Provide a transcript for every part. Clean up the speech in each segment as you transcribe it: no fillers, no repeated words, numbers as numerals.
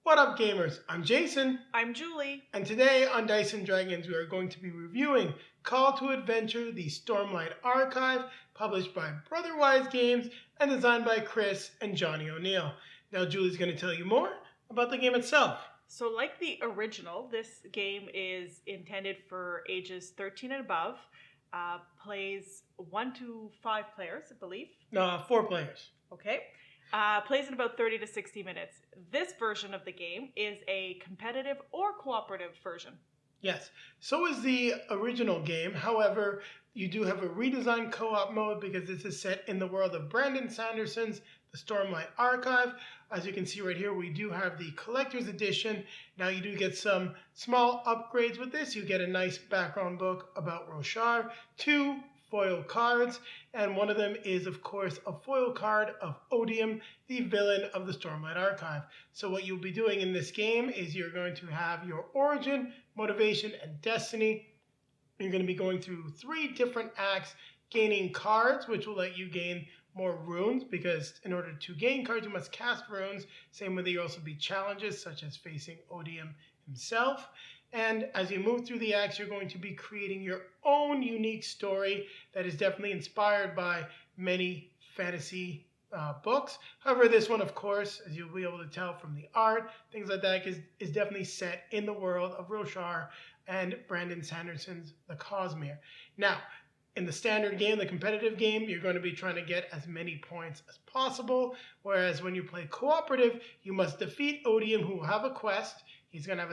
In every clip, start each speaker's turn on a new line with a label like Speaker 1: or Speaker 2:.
Speaker 1: What up, gamers? I'm Jason.
Speaker 2: I'm Julie.
Speaker 1: And today on Dice & Dragons, we are going to be reviewing Call to Adventure The Stormlight Archive, published by Brotherwise Games and designed by Chris and Johnny O'Neill. Now, Julie's going to tell you more about the game itself.
Speaker 2: So like the original, this game is intended for ages 13 and above. Plays 1 to 5 players, I believe.
Speaker 1: No, 4 players.
Speaker 2: Okay. Plays in about 30 to 60 minutes. This version of the game is a competitive or cooperative version.
Speaker 1: Yes, so is the original game. However, you do have a redesigned co-op mode because this is set in the world of Brandon Sanderson's The Stormlight Archive. As you can see right here, we do have the Collector's Edition. Now you do get some small upgrades with this. You get a nice background book about Roshar, 2 foil cards, and one of them is, of course, a foil card of Odium, the villain of the Stormlight Archive. So what you'll be doing in this game is you're going to have your origin, motivation, and destiny. You're going to be going through 3 different acts, gaining cards, which will let you gain more runes, because in order to gain cards, you must cast runes. Same way there will also be challenges, such as facing Odium himself. And as you move through the acts, you're going to be creating your own unique story that is definitely inspired by many fantasy books. However, this one, of course, as you'll be able to tell from the art, things like that, is definitely set in the world of Roshar and Brandon Sanderson's The Cosmere. Now, in the standard game, the competitive game, you're going to be trying to get as many points as possible, whereas when you play cooperative, you must defeat Odium, who will have a quest. He's going to have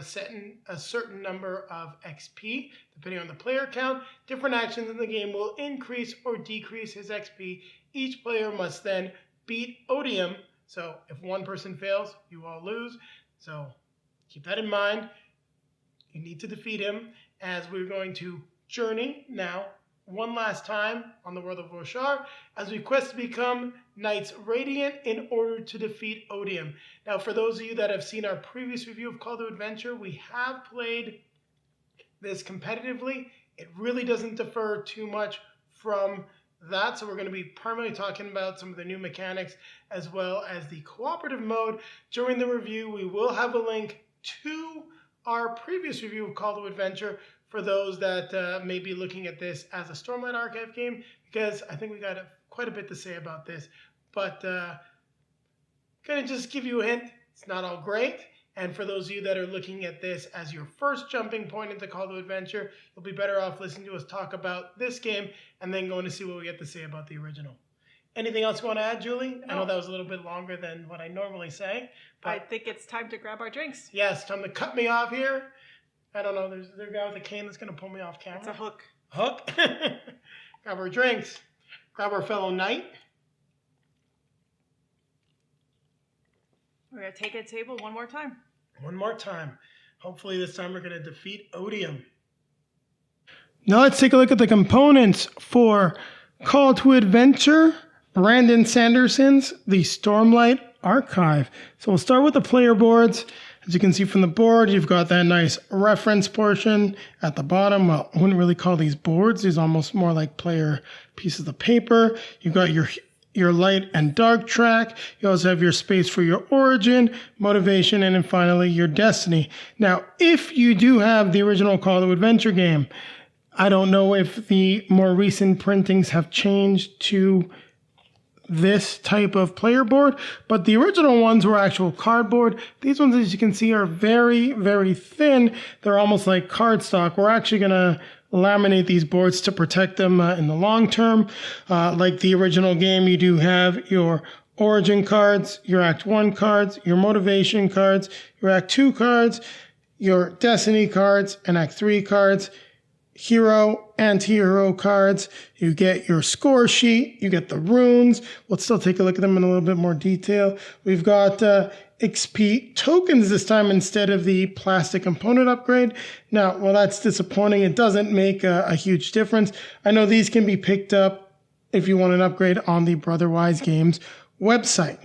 Speaker 1: a certain number of XP, depending on the player count. Different actions in the game will increase or decrease his XP. Each player must then beat Odium. So if one person fails, you all lose. So keep that in mind. You need to defeat him, as we're going to journey now one last time on the world of Roshar as we quest to become Knights Radiant in order to defeat Odium. Now, for those of you that have seen our previous review of Call to Adventure, we have played this competitively. It really doesn't differ too much from that, so we're going to be primarily talking about some of the new mechanics as well as the cooperative mode. During the review, we will have a link to our previous review of Call to Adventure for those that may be looking at this as a Stormlight Archive game, because I think we got quite a bit to say about this. But going to just give you a hint, it's not all great. And for those of you that are looking at this as your first jumping point into Call to Adventure, you'll be better off listening to us talk about this game and then going to see what we get to say about the original. Anything else you want to add, Julie?
Speaker 2: No.
Speaker 1: I know that was a little bit longer than what I normally say. But
Speaker 2: I think it's time to grab our drinks.
Speaker 1: yes, time to cut me off here. I don't know, there's a guy with a cane that's going to pull me off camera.
Speaker 2: It's a hook.
Speaker 1: Hook? Grab our drinks. Grab our fellow knight.
Speaker 2: We're going to take a table one more time.
Speaker 1: One more time. Hopefully this time we're going to defeat Odium. Now let's take a look at the components for Call to Adventure, Brandon Sanderson's The Stormlight Archive. So we'll start with the player boards. As you can see from the board, you've got that nice reference portion at the bottom. Well, I wouldn't really call these boards. These are almost more like player pieces of paper. You've got your light and dark track. You also have your space for your origin, motivation, and then finally your destiny. Now, if you do have the original Call to Adventure game, I don't know if the more recent printings have changed to this type of player board, but the original ones were actual cardboard. These ones, as you can see, are very, very thin. They're almost like cardstock. We're actually going to laminate these boards to protect them in the long term. Like the original game, you do have your origin cards, your Act 1 cards, your motivation cards, your Act 2 cards, your destiny cards, and Act 3 cards. Hero, anti-hero cards. You get your score sheet. You get the runes. We'll still take a look at them in a little bit more detail. We've got XP tokens this time instead of the plastic component upgrade. Now, while that's disappointing, it doesn't make a huge difference. I know these can be picked up if you want an upgrade on the Brotherwise Games website.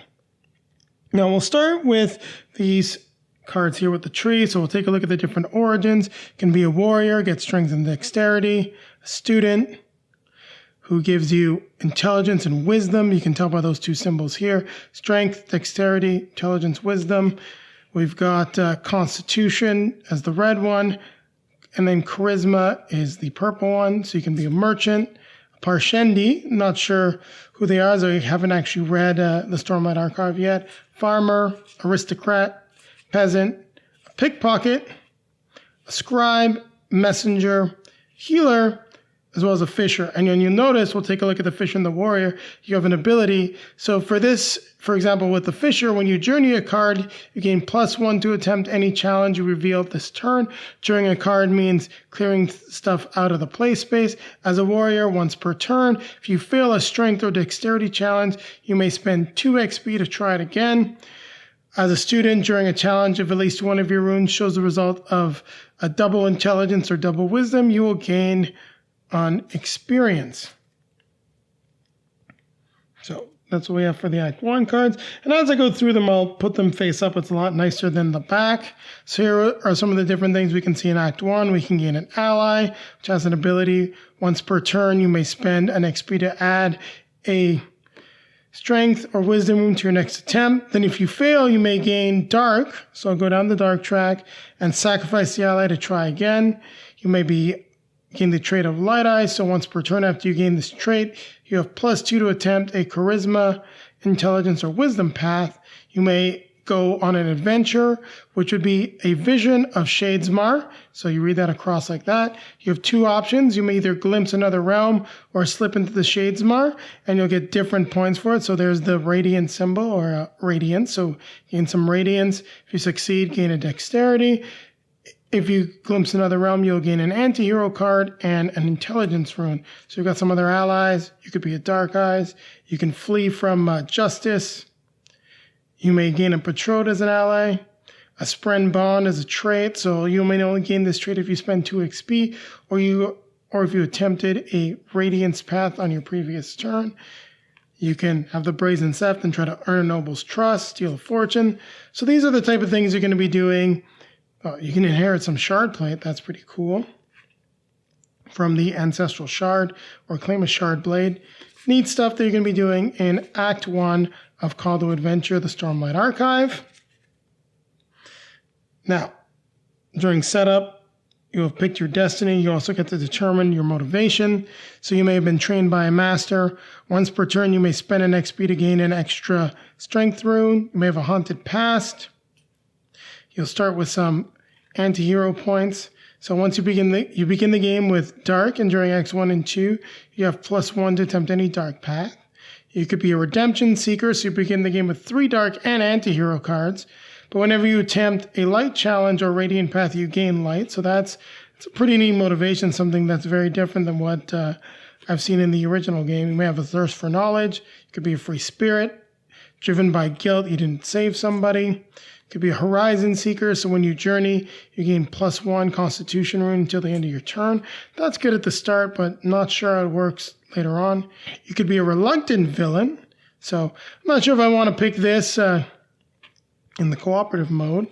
Speaker 1: Now, we'll start with these cards here with the tree. So we'll take a look at the different origins. Can be a warrior, get strength and dexterity, a student who gives you intelligence and wisdom. You can tell by those two symbols here. Strength, dexterity, intelligence, wisdom. We've got Constitution as the red one, and then Charisma is the purple one. So you can be a merchant. Parshendi, not sure who they are, so I haven't actually read the Stormlight Archive yet. Farmer, aristocrat, peasant, a pickpocket, a scribe, messenger, healer, as well as a fisher. And when you notice, we'll take a look at the fisher and the warrior, you have an ability. So for this, for example, with the fisher, when you journey a card, you gain +1 to attempt any challenge you reveal this turn. Journeying a card means clearing stuff out of the play space. As a warrior, once per turn, if you fail a strength or dexterity challenge, you may spend 2 XP to try it again. As a student, during a challenge, if at least one of your runes shows the result of a double intelligence or double wisdom, you will gain on experience. So that's what we have for the Act 1 cards. And as I go through them, I'll put them face up. It's a lot nicer than the back. So here are some of the different things we can see in Act 1. We can gain an ally, which has an ability. Once per turn, you may spend an XP to add a strength or wisdom rune to your next attempt. Then if you fail, you may gain dark. So I'll go down the dark track and sacrifice the ally to try again. You may gain the trait of light eyes. So once per turn after you gain this trait, you have +2 to attempt a charisma, intelligence, or wisdom path. You may go on an adventure, which would be a vision of Shadesmar. So you read that across like that. You have 2 options. You may either glimpse another realm or slip into the Shadesmar, and you'll get different points for it. So there's the radiant symbol, or radiance. So gain some radiance. If you succeed, gain a dexterity. If you glimpse another realm, you'll gain an anti-hero card and an intelligence rune. So you've got some other allies. You could be a Dark Eyes. You can flee from justice. You may gain a Betrothed as an ally. A Spren Bond as a trait. So you may only gain this trait if you spend 2 XP or if you attempted a Radiance path on your previous turn. You can have the Brazen Sept and try to earn a noble's trust, steal a fortune. So these are the type of things you're going to be doing. You can inherit some shard plate. That's pretty cool. From the Ancestral Shard, or claim a shard blade. Neat stuff that you're going to be doing in Act 1 of Call to Adventure, the Stormlight Archive. Now, during setup, you have picked your destiny. You also get to determine your motivation. So you may have been trained by a master. Once per turn, you may spend an XP to gain an extra strength rune. You may have a haunted past. You'll start with some anti-hero points. So once you begin the game with dark, and during Acts 1 and 2, you have +1 to attempt any dark path. You could be a redemption seeker, so you begin the game with 3 dark and anti-hero cards. But whenever you attempt a light challenge or radiant path, you gain light. So it's a pretty neat motivation, something that's very different than what I've seen in the original game. You may have a thirst for knowledge. You could be a free spirit, driven by guilt, you didn't save somebody. Could be a horizon seeker, so when you journey, you gain +1 constitution rune until the end of your turn. That's good at the start, but not sure how it works later on. You could be a reluctant villain, so I'm not sure if I want to pick this in the cooperative mode.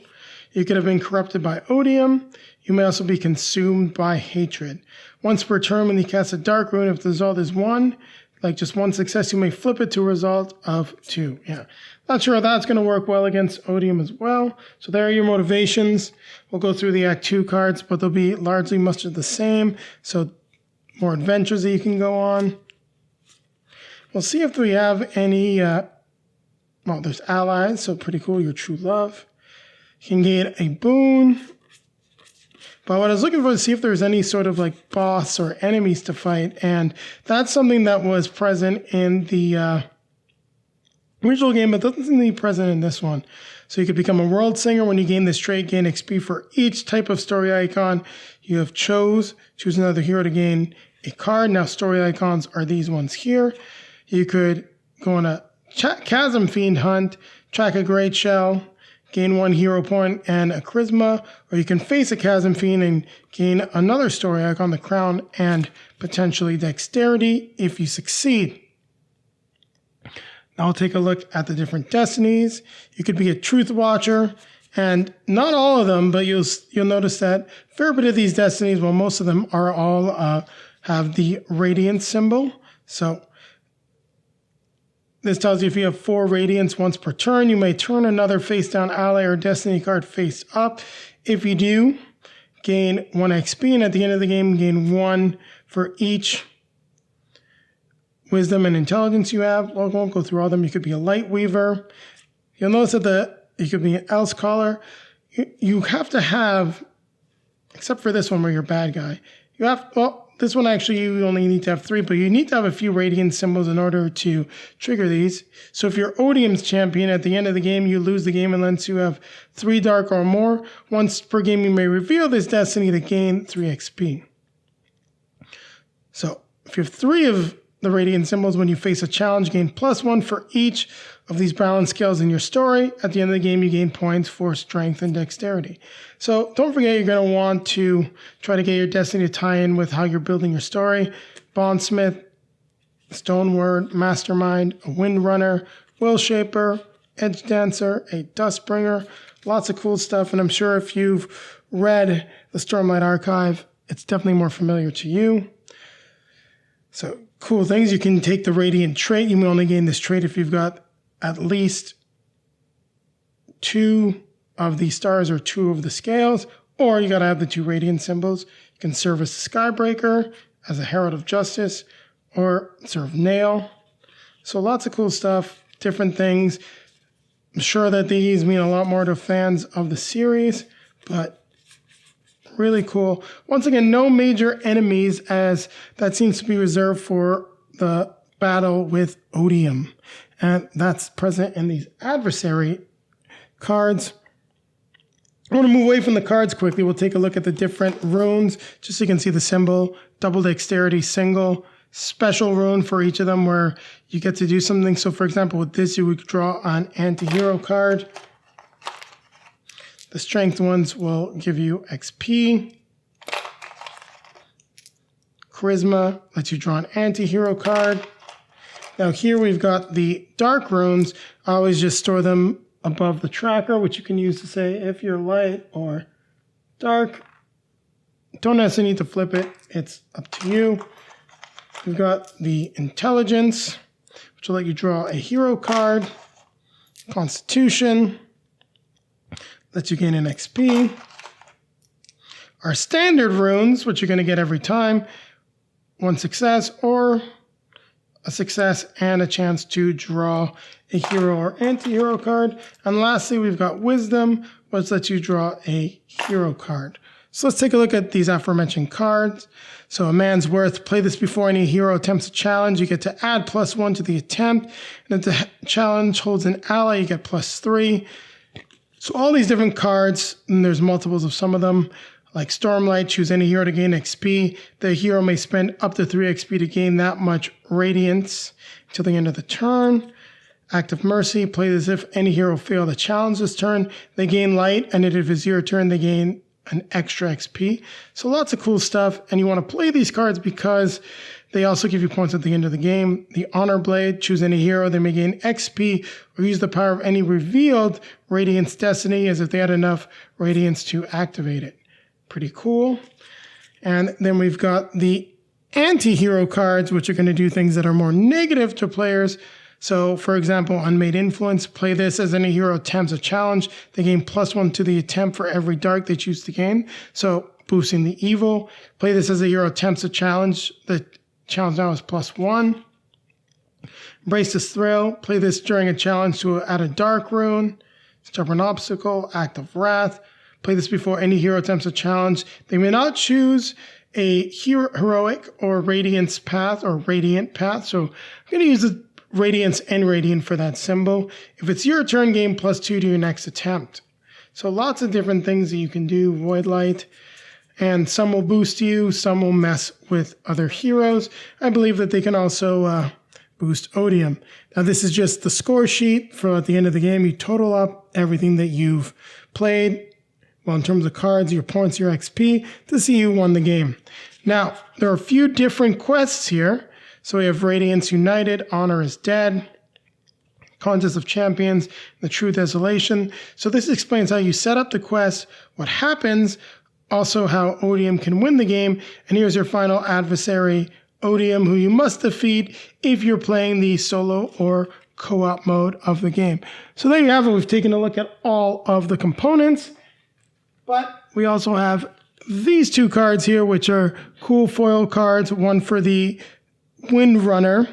Speaker 1: You could have been corrupted by odium. You may also be consumed by hatred. Once per turn, when you cast a dark rune, if the result is 1, like just 1 success, you may flip it to a result of 2. Yeah. Not sure how that's going to work well against odium as well. So there are your motivations. We'll go through the Act 2 cards, but they'll be largely much of the same. So more adventures that you can go on. We'll see if we have any, well, there's allies, so pretty cool, your true love. You can gain a boon. But what I was looking for is to see if there's any sort of like boss or enemies to fight. And that's something that was present in the original game, but doesn't seem to be present in this one. So you could become a world singer. When you gain this trait, gain XP for each type of story icon. You have choose another hero to gain a card. Now story icons are these ones here. You could go on a Chasm Fiend hunt, track a Great Shell, gain 1 hero point and a charisma, or you can face a Chasm Fiend and gain another story icon, the crown, and potentially dexterity if you succeed. Now we'll take a look at the different destinies. You could be a Truth Watcher, and not all of them, but you'll notice that a fair bit of these destinies, well, most of them are all have the radiant symbol. So This tells you if you have 4 radiance once per turn, you may turn another face down ally or destiny card face up. If you do, gain 1 XP, and at the end of the game, gain 1 for each wisdom and intelligence you have. Well, I won't go through all of them. You could be a light weaver. You'll notice that you could be an else caller. You have to have, except for this one where you're a bad guy, you have, well, this one actually you only need to have 3, but you need to have a few radiant symbols in order to trigger these. So if you're Odium's champion, at the end of the game, you lose the game unless you have 3 dark or more. Once per game, you may reveal this destiny to gain 3 XP. So if you have 3 of the radiant symbols, when you face a challenge, gain +1 for each of these balance scales in your story. At the end of the game, you gain points for strength and dexterity. So don't forget, you're going to want to try to get your destiny to tie in with how you're building your story. Bondsmith, Stoneward, Mastermind, a Windrunner, Will Shaper, Edge Dancer, a Dustbringer. Lots of cool stuff, and I'm sure if you've read the Stormlight Archive, it's definitely more familiar to you. So cool things, you can take the Radiant trait. You may only gain this trait if you've got at least 2 of the stars or 2 of the scales, or you got to have the 2 radiant symbols. You can serve as a Skybreaker, as a Herald of Justice, or serve Nail. So lots of cool stuff, different things. I'm sure that these mean a lot more to fans of the series, but really cool. Once again, no major enemies, as that seems to be reserved for the battle with Odium. And that's present in these adversary cards. I want to move away from the cards quickly. We'll take a look at the different runes, just so you can see the symbol, double dexterity, single, special rune for each of them where you get to do something. So for example, with this, you would draw an anti-hero card. The strength ones will give you XP. Charisma lets you draw an anti-hero card. Now here we've got the dark runes. I always just store them above the tracker, which you can use to say if you're light or dark. Don't necessarily need to flip it. It's up to you. We've got the intelligence, which will let you draw a hero card. Constitution lets you gain an XP. Our standard runes, which you're going to get every time, 1 success or a success and a chance to draw a hero or anti-hero card. And lastly, we've got wisdom, which lets you draw a hero card. So let's take a look at these aforementioned cards. So a man's worth, play this before any hero attempts a challenge. You get to add +1 to the attempt. And if the challenge holds an ally, you get +3. So all these different cards, and there's multiples of some of them, like Stormlight, choose any hero to gain XP. The hero may spend up to 3 XP to gain that much radiance until the end of the turn. Act of Mercy, play this if any hero failed a challenge this turn. They gain light, and if it's your turn, they gain an extra XP. So lots of cool stuff, and you want to play these cards because they also give you points at the end of the game. The Honor Blade, choose any hero. They may gain XP or use the power of any revealed Radiance Destiny as if they had enough Radiance to activate it. Pretty cool. And then we've got the anti-hero cards, which are going to do things that are more negative to players. So, for example, Unmade Influence, play this as any hero attempts a challenge. They gain +1 to the attempt for every dark they choose to gain. So, boosting the evil. Play this as a hero attempts a challenge. The challenge now is +1. Embrace this Thrill. Play this during a challenge to add a dark rune. Stubborn Obstacle, Act of Wrath. Play this before any hero attempts a challenge. They may not choose a heroic or radiance path or radiant path. So I'm going to use the radiance and radiant for that symbol. If it's your turn, gain +2 to your next attempt. So lots of different things that you can do. Void Light. And some will boost you. Some will mess with other heroes. I believe that they can also boost Odium. Now this is just the score sheet for at the end of the game. You total up everything that you've played. Well, in terms of cards, your points, your XP, to see who won the game. Now, there are a few different quests here. So we have Radiance United, Honor is Dead, Contest of Champions, The True Desolation. So this explains how you set up the quest, what happens, also how Odium can win the game. And here's your final adversary, Odium, who you must defeat if you're playing the solo or co-op mode of the game. So there you have it. We've taken a look at all of the components, but we also have these two cards here, which are cool foil cards, one for the Windrunner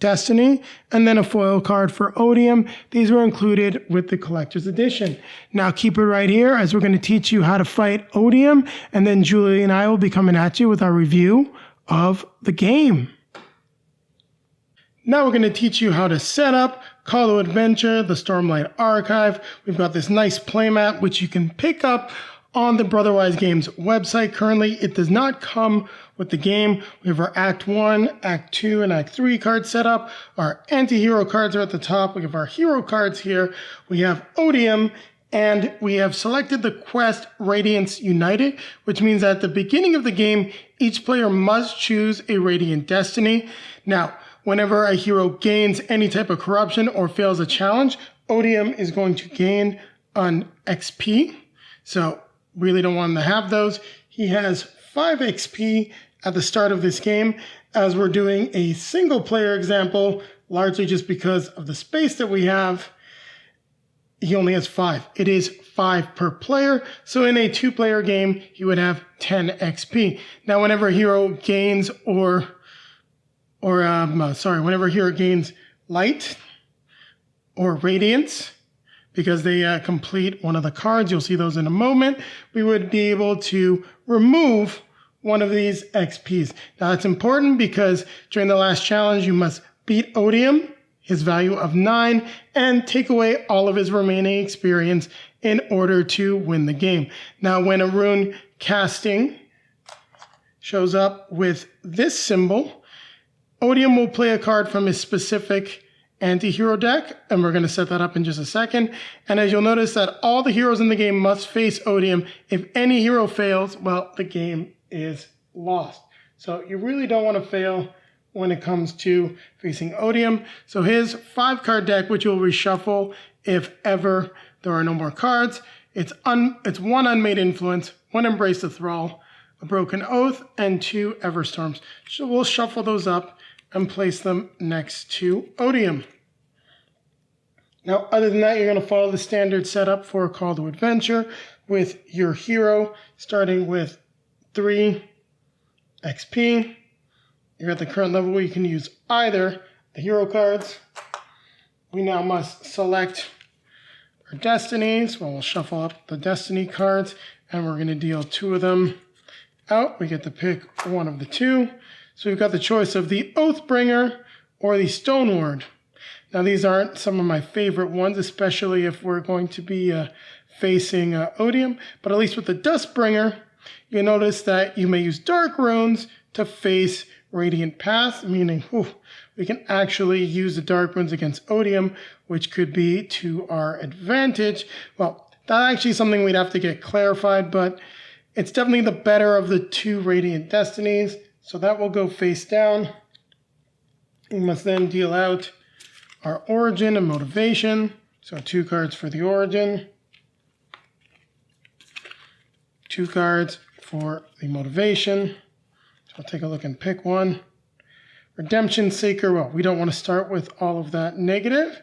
Speaker 1: Destiny, and then a foil card for Odium. These were included with the collector's edition. Now keep it right here as we're going to teach you how to fight Odium, and then Julie and I will be coming at you with our review of the game. Now we're going to teach you how to set up Call to Adventure, the Stormlight Archive. We've got this nice playmat which you can pick up on the Brotherwise Games website. Currently, it does not come with the game. We have our Act 1, Act 2, and Act 3 cards set up. Our anti-hero cards are at the top. We have our hero cards here. We have Odium, and we have selected the quest Radiance United, which means that at the beginning of the game, each player must choose a Radiant Destiny. Now, whenever a hero gains any type of corruption or fails a challenge, Odium is going to gain an XP. So really don't want him to have those. He has 5 XP at the start of this game, as we're doing a single player example, largely just because of the space that we have. He only has 5. It is 5 per player. So in a 2-player game, he would have 10 XP. Now, whenever a hero gains whenever a hero gains light or radiance, because they complete one of the cards, you'll see those in a moment, we would be able to remove one of these XPs. Now that's important because during the last challenge, you must beat Odium, his value of 9, and take away all of his remaining experience in order to win the game. Now when a rune casting shows up with this symbol, Odium will play a card from his specific anti-hero deck, and we're going to set that up in just a second. And as you'll notice that all the heroes in the game must face Odium. If any hero fails, well, the game is lost. So you really don't want to fail when it comes to facing Odium. So his 5-card deck, which will reshuffle if ever there are no more cards, it's 1 Unmade Influence, 1 Embrace the Thrall, a Broken Oath, and 2 Everstorms. So we'll shuffle those up and place them next to Odium. Now, other than that, you're going to follow the standard setup for a Call to Adventure with your hero, starting with 3 XP. You're at the current level where you can use either the hero cards. We now must select our destinies. Well, we'll shuffle up the destiny cards, and we're going to deal 2 of them out. We get to pick one of the 2. So we've got the choice of the Oathbringer or the Stoneward. Now these aren't some of my favorite ones, especially if we're going to be facing Odium. But at least with the Dustbringer, you'll notice that you may use Dark Runes to face Radiant Paths, meaning we can actually use the Dark Runes against Odium, which could be to our advantage. Well, that's actually something we'd have to get clarified, but it's definitely the better of the 2 Radiant Destinies. So that will go face down. We must then deal out our Origin and Motivation. So 2 cards for the Origin, 2 cards for the Motivation. So I'll take a look and pick one. Redemption Seeker, well, we don't want to start with all of that negative,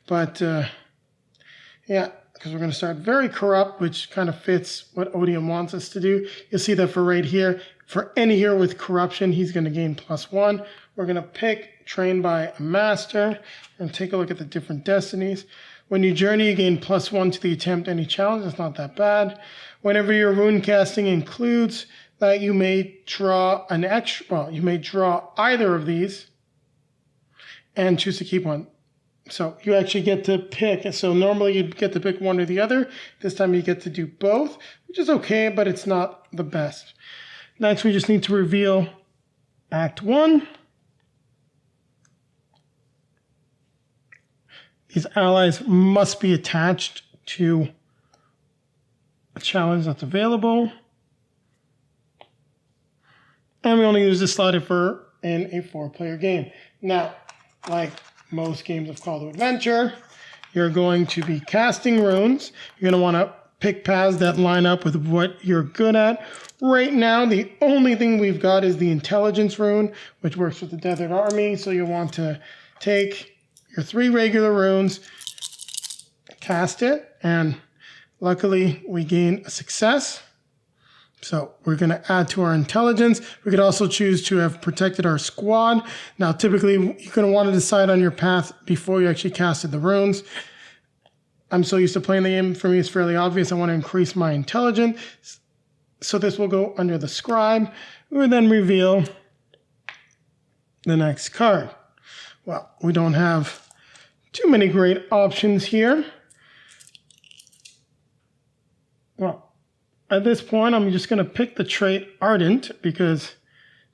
Speaker 1: but yeah, because we're going to start very corrupt, which kind of fits what Odium wants us to do. You'll see that for right here, for any hero with corruption, he's going to gain +1. We're going to pick Trained by a Master and take a look at the different destinies. When you journey, you gain +1 to the attempt any challenge. That's not that bad. Whenever your rune casting includes that, you may draw an extra, well, you may draw either of these and choose to keep one. So you actually get to pick. So normally you'd get to pick one or the other. This time you get to do both, which is okay, but it's not the best. Next, we just need to reveal Act 1. These allies must be attached to a challenge that's available. And we only use this slot if we're in a 4-player game. Now, like most games of Call to Adventure, you're going to be casting runes. You're going to want to pick paths that line up with what you're good at. Right now, the only thing we've got is the Intelligence rune, which works with the Desert Army. So you'll want to take your 3 regular runes, cast it, and luckily we gain a success. So we're going to add to our intelligence. We could also choose to have protected our squad. Now, typically, you're going to want to decide on your path before you actually casted the runes. I'm so used to playing the game. For me, it's fairly obvious. I want to increase my intelligence. So this will go under the scribe. We will then reveal the next card. Well, we don't have too many great options here. Well, at this point, I'm just going to pick the trait Ardent because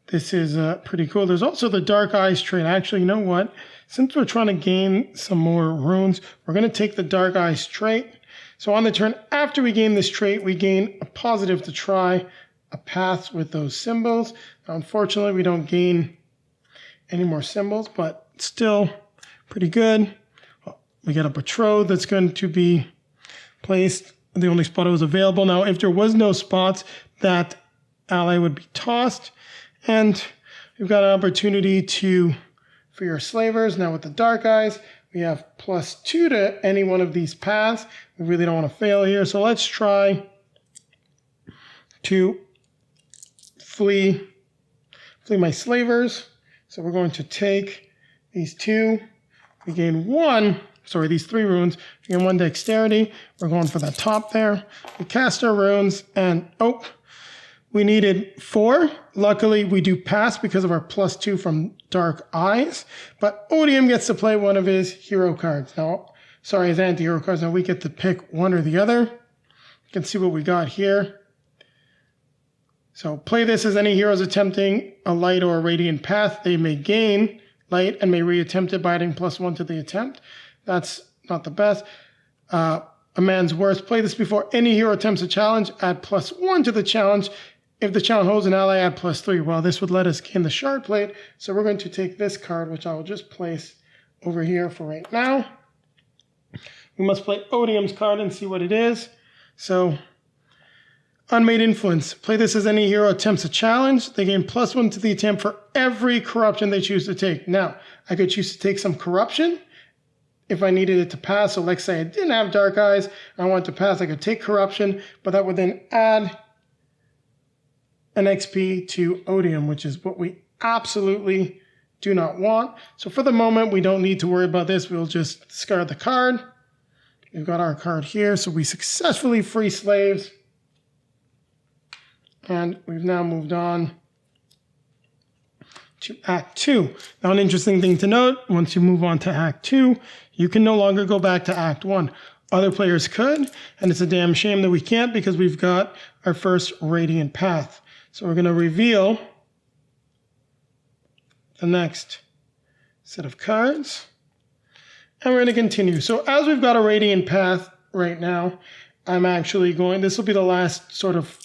Speaker 1: this is pretty cool. There's also the Dark Eyes trait. Actually, you know what? Since we're trying to gain some more runes, we're going to take the Dark Eyes trait. So on the turn after we gain this trait, we gain a positive to try a path with those symbols. Now, unfortunately, we don't gain any more symbols, but still pretty good. We get a betrothed that's going to be placed the only spot that was available. Now, if there was no spots, that ally would be tossed. And we've got an opportunity for your slavers. Now with the Dark Eyes, we have +2 to any one of these paths. We really don't want to fail here. So let's try to flee my slavers. So we're going to take these 2. We gain these 3 runes. We gain 1 dexterity. We're going for the top there. We cast our runes and, we needed 4. Luckily, we do pass because of our +2 from Dark Eyes. But Odium gets to play one of his hero cards. His anti-hero cards. Now we get to pick one or the other. You can see what we got here. So play this as any heroes attempting a light or a radiant path. They may gain light and may reattempt it by adding +1 to the attempt. That's not the best. A man's worth. Play this before any hero attempts a challenge. Add +1 to the challenge. If the challenge holds an ally, add +3. Well, this would let us gain the shard plate. So we're going to take this card, which I will just place over here for right now. We must play Odium's card and see what it is. So, Unmade Influence. Play this as any hero attempts a challenge. They gain +1 to the attempt for every corruption they choose to take. Now, I could choose to take some corruption if I needed it to pass. So let's say I didn't have Dark Eyes, I want to pass, I could take corruption, but that would then add an XP to Odium, which is what we absolutely do not want. So for the moment, we don't need to worry about this. We'll just discard the card. We've got our card here. So we successfully free slaves. And we've now moved on to Act 2. Now, an interesting thing to note, once you move on to Act 2, you can no longer go back to Act 1. Other players could, and it's a damn shame that we can't because we've got our first Radiant Path. So we're going to reveal the next set of cards, and we're going to continue. So as we've got a Radiant Path right now, I'm actually this will be the last sort of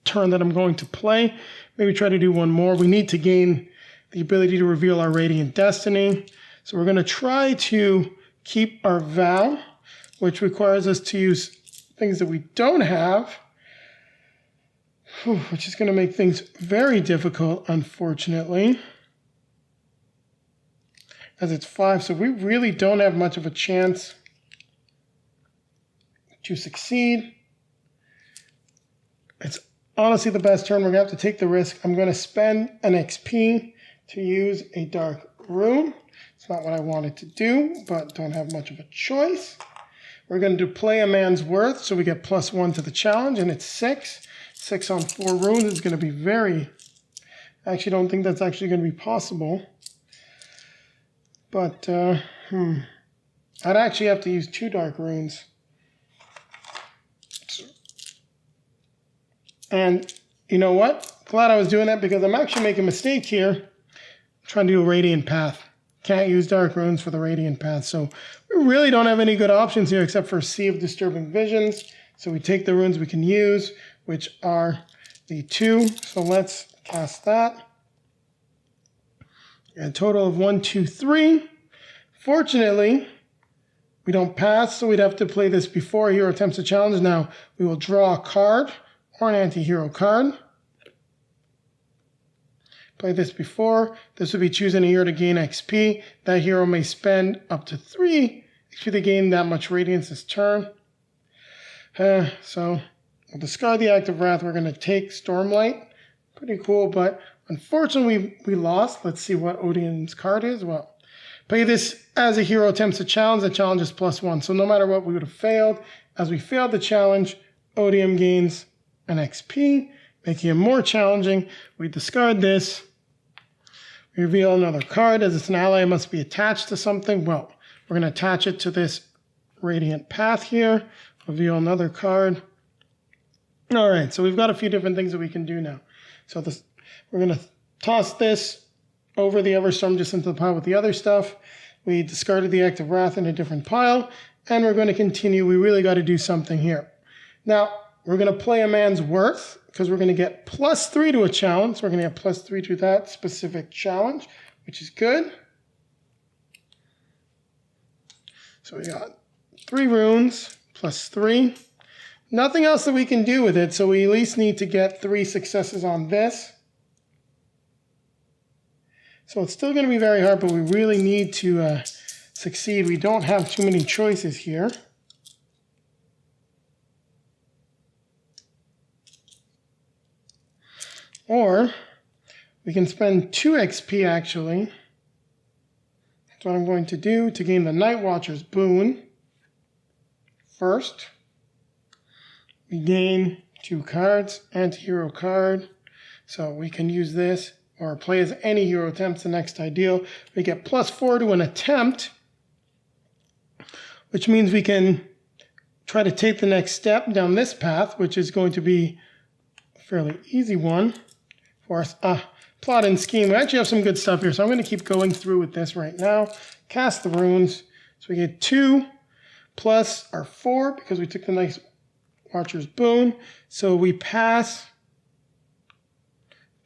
Speaker 1: turn that I'm going to play. Maybe try to do one more. We need to gain the ability to reveal our Radiant Destiny. So we're going to try to keep our vow, which requires us to use things that we don't have, which is going to make things very difficult, unfortunately, as it's 5. So we really don't have much of a chance to succeed. It's honestly the best turn. We're going to have to take the risk. I'm going to spend an XP to use a dark rune. It's not what I wanted to do, but don't have much of a choice. We're going to play a man's worth, so we get +1 to the challenge, and it's 6. 6 on 4 runes is going to be very... I actually don't think that's actually going to be possible. But, I'd actually have to use 2 dark runes. And you know what? Glad I was doing that because I'm actually making a mistake here. I'm trying to do a Radiant Path. Can't use dark runes for the Radiant Path. So we really don't have any good options here except for Sea of Disturbing Visions. So we take the runes we can use, which are the 2. So let's cast that. A total of 1, 2, 3. Fortunately, we don't pass, so we'd have to play this before a hero attempts a challenge. Now, we will draw a card or an anti-hero card. played this before. This would be choosing a hero to gain XP. That hero may spend up to 3 XP to gain that much radiance this turn. So we'll discard the Act of Wrath. We're going to take Stormlight. Pretty cool, but unfortunately we lost. Let's see what Odium's card is. Well, play this as a hero attempts a challenge. The challenge is +1. So no matter what, we would have failed. As we failed the challenge, Odium gains an XP, making it more challenging. We discard this. We reveal another card. As it's an ally, it must be attached to something. Well, we're going to attach it to this Radiant Path here. Reveal another card. All right, so we've got a few different things that we can do now. So we're going to toss this over the Everstorm just into the pile with the other stuff. We discarded the Act of Wrath in a different pile, and we're going to continue. We really got to do something here. Now, we're going to play a man's worth because we're going to get +3 to a challenge. So we're going to get +3 to that specific challenge, which is good. So we got 3 runes +3. Nothing else that we can do with it, so we at least need to get 3 successes on this. So it's still going to be very hard, but we really need to succeed. We don't have too many choices here. Or we can spend 2 XP actually. That's what I'm going to do to gain the Night Watcher's boon. First, we gain 2 cards, anti-hero card. So we can use this or play as any hero attempts the next ideal. We get +4 to an attempt, which means we can try to take the next step down this path, which is going to be a fairly easy one for us. Plot and scheme. We actually have some good stuff here, so I'm going to keep going through with this right now. Cast the runes. So we get 2 plus our 4 because we took the Night Watcher's boon. So we pass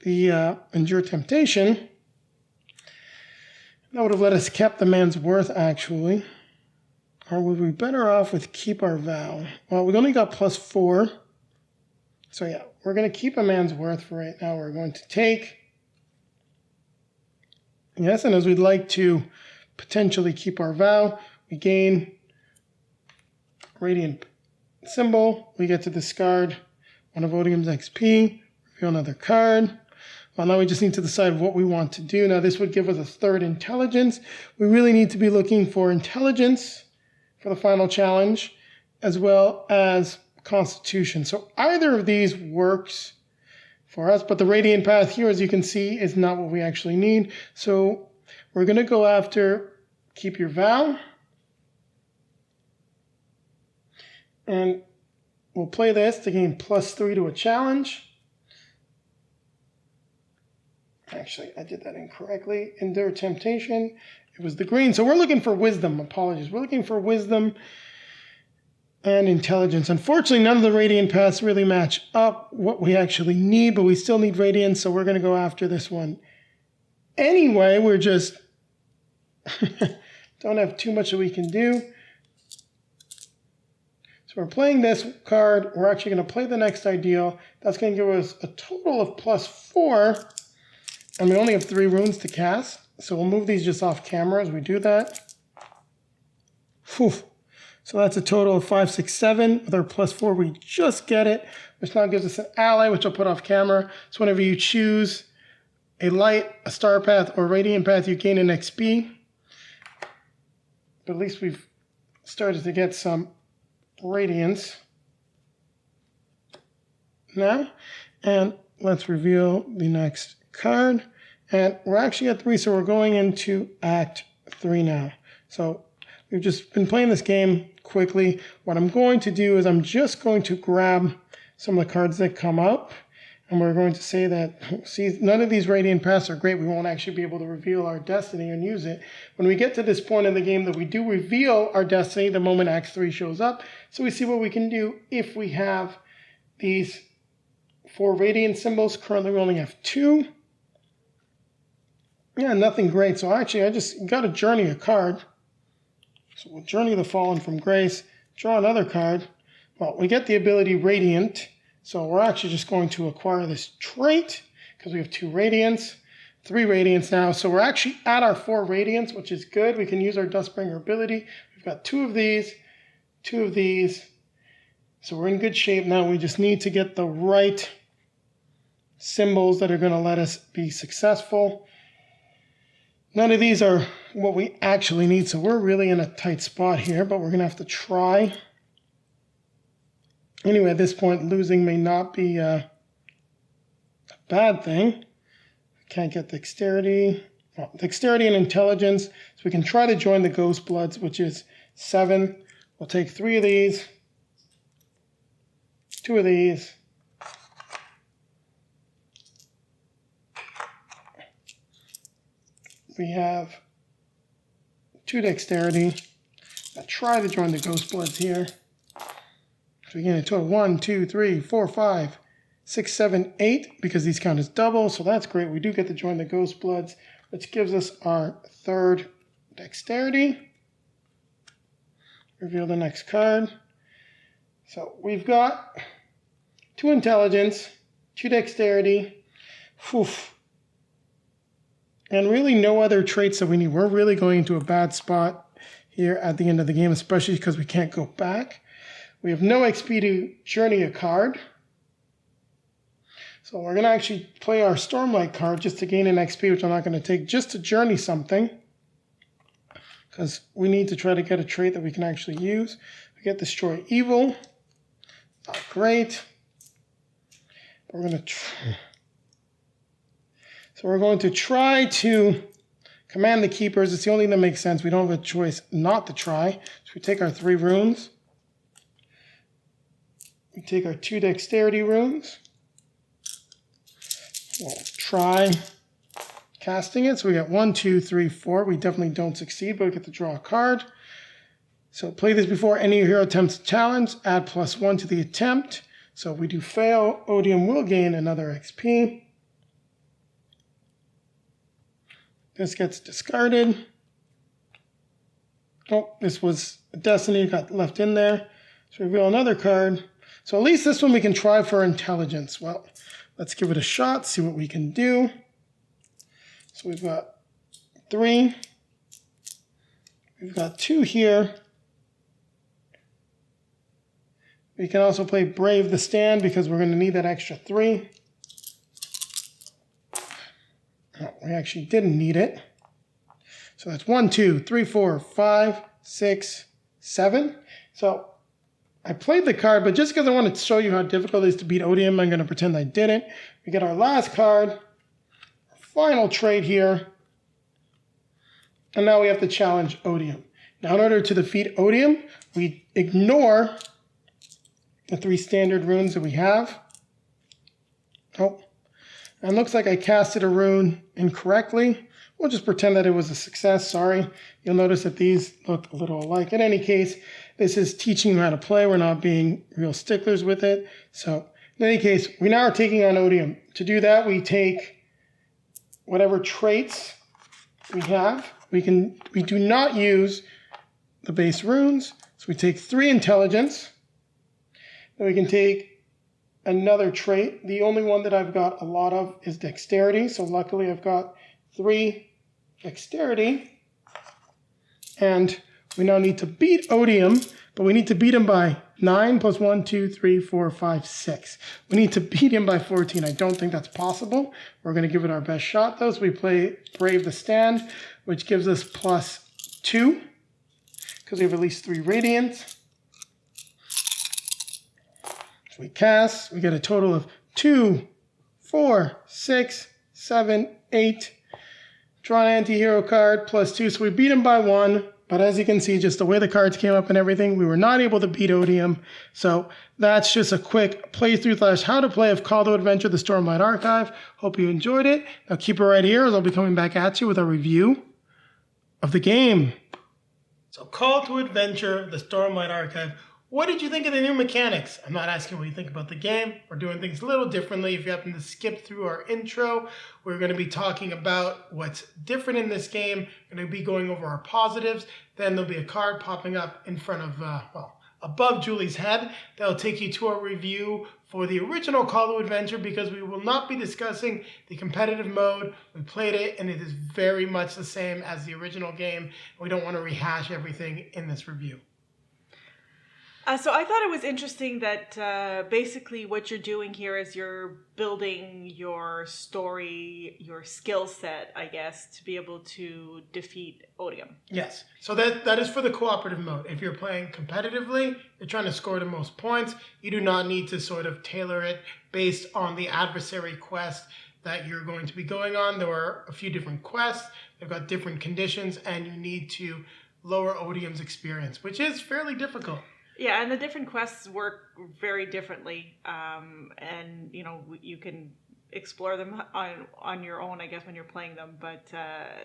Speaker 1: the Endure Temptation. That would have let us keep the man's worth, actually. Or would we be better off with keep our vow? Well, we only got +4. So yeah, we're going to keep a man's worth for right now. We're going to take. Yes, and as we'd like to potentially keep our vow, we gain Radiant Symbol. We get to discard one of Odium's XP, reveal another card. Well, now we just need to decide what we want to do. Now this would give us a 3rd intelligence. We really need to be looking for intelligence for the final challenge, as well as constitution. So either of these works for us, but the Radiant Path here, as you can see, is not what we actually need. So we're going to go after keep your vow. And we'll play this to gain +3 to a challenge. Actually, I did that incorrectly. Endure Temptation. It was the green. So we're looking for wisdom. Apologies. We're looking for wisdom and intelligence. Unfortunately, none of the Radiant Paths really match up what we actually need, but we still need Radiance, so we're going to go after this one. Anyway, we're just don't have too much that we can do. So we're playing this card. We're actually going to play the next ideal. That's going to give us a total of +4. And we only have 3 runes to cast. So we'll move these just off camera as we do that. Whew. So that's a total of 5, 6, 7. With our +4, we just get it, which now gives us an ally, which I'll put off camera. So whenever you choose a light, a star path, or radiant path, you gain an XP. But at least we've started to get some radiance now. And let's reveal the next card. And we're actually at 3, so we're going into Act 3 now. So we've just been playing this game quickly. What I'm going to do is I'm just going to grab some of the cards that come up. And we're going to say that, see, none of these Radiant Paths are great. We won't actually be able to reveal our destiny and use it. When we get to this point in the game that we do reveal our destiny the moment Act 3 shows up. So we see what we can do if we have these 4 Radiant symbols. Currently we only have 2. Yeah, nothing great. So actually I just got to journey a card. So we'll Journey the Fallen from Grace, draw another card. Well, we get the ability Radiant. So we're actually just going to acquire this trait because we have 2 Radiance. 3 radiance now. So we're actually at our 4 radiance, which is good. We can use our Dustbringer ability. We've got 2 of these, 2 of these. So we're in good shape now. We just need to get the right symbols that are going to let us be successful. None of these are what we actually need, so we're really in a tight spot here, but we're going to have to try. Anyway, at this point, losing may not be a bad thing. Can't get dexterity. Well, dexterity and intelligence. So we can try to join the Ghost Bloods, which is 7. We'll take 3 of these, 2 of these. We have 2 dexterity. I'll try to join the Ghost Bloods here. So we get a total 1, 2, 3, 4, 5, 6, 7, 8, because these count as double, so that's great. We do get to join the Ghost Bloods, which gives us our 3rd dexterity. Reveal the next card. So we've got 2 intelligence, 2 dexterity, and really no other traits that we need. We're really going into a bad spot here at the end of the game, especially because we can't go back. We have no XP to journey a card. So we're going to actually play our Stormlight card just to gain an XP, which I'm not going to take, just to journey something. Because we need to try to get a trait that we can actually use. We get Destroy Evil. Not great. We're going to we're going to try to command the Keepers. It's the only thing that makes sense. We don't have a choice not to try. So we take our 3 runes. We take our 2 dexterity runes. We'll try casting it. So we got 1, 2, 3, 4. We definitely don't succeed, but we get to draw a card. So play this before any hero attempts a challenge. Add +1 to the attempt. So if we do fail, Odium will gain another XP. This gets discarded. Oh, this was Destiny, got left in there. So reveal another card. So at least this one we can try for intelligence. Well, let's give it a shot, see what we can do. So we've got 3. We've got 2 here. We can also play Brave the Stand because we're going to need that extra 3. Oh, we actually didn't need it. So that's 1, 2, 3, 4, 5, 6, 7. So I played the card, but just because I wanted to show you how difficult it is to beat Odium, I'm going to pretend I didn't. We get our last card, our final trait here, and now we have to challenge Odium. Now in order to defeat Odium, we ignore the 3 standard runes that we have. Oh, and it looks like I casted a rune incorrectly. We'll just pretend that it was a success, sorry. You'll notice that these look a little alike. In any case, this is teaching you how to play. We're not being real sticklers with it. So in any case, we now are taking on Odium. To do that, we take whatever traits we have. We do not use the base runes. So we take 3 intelligence. Then we can take another trait. The only one that I've got a lot of is dexterity. So luckily I've got 3 dexterity. And we now need to beat Odium, but we need to beat him by 9 plus 1, 2, 3, 4, 5, 6. We need to beat him by 14. I don't think that's possible. We're going to give it our best shot though. So we play Brave the Stand, which gives us +2 because we have at least 3 radiance. So we cast, we get a total of 2, 4, 6, 7, 8. Draw an anti-hero card, +2. So we beat him by 1. But as you can see, just the way the cards came up and everything, we were not able to beat Odium. So that's just a quick playthrough / how to play of Call to Adventure The Stormlight Archive. Hope you enjoyed it. Now keep it right here as I'll be coming back at you with a review of the game. So Call to Adventure The Stormlight Archive. What did you think of the new mechanics? I'm not asking what you think about the game. We're doing things a little differently. If you happen to skip through our intro, we're going to be talking about what's different in this game. We're going to be going over our positives. Then there'll be a card popping up in front of, above Julie's head. That'll take you to our review for the original Call to Adventure, because we will not be discussing the competitive mode. We played it and it is very much the same as the original game. We don't want to rehash everything in this review.
Speaker 2: So I thought it was interesting that basically what you're doing here is you're building your story, your skill set, I guess, to be able to defeat Odium.
Speaker 1: Yes. So that is for the cooperative mode. If you're playing competitively, you're trying to score the most points. You do not need to sort of tailor it based on the adversary quest that you're going to be going on. There are a few different quests. They've got different conditions, and you need to lower Odium's experience, which is fairly difficult.
Speaker 2: Yeah, and the different quests work very differently, and you can explore them on your own, I guess, when you're playing them. But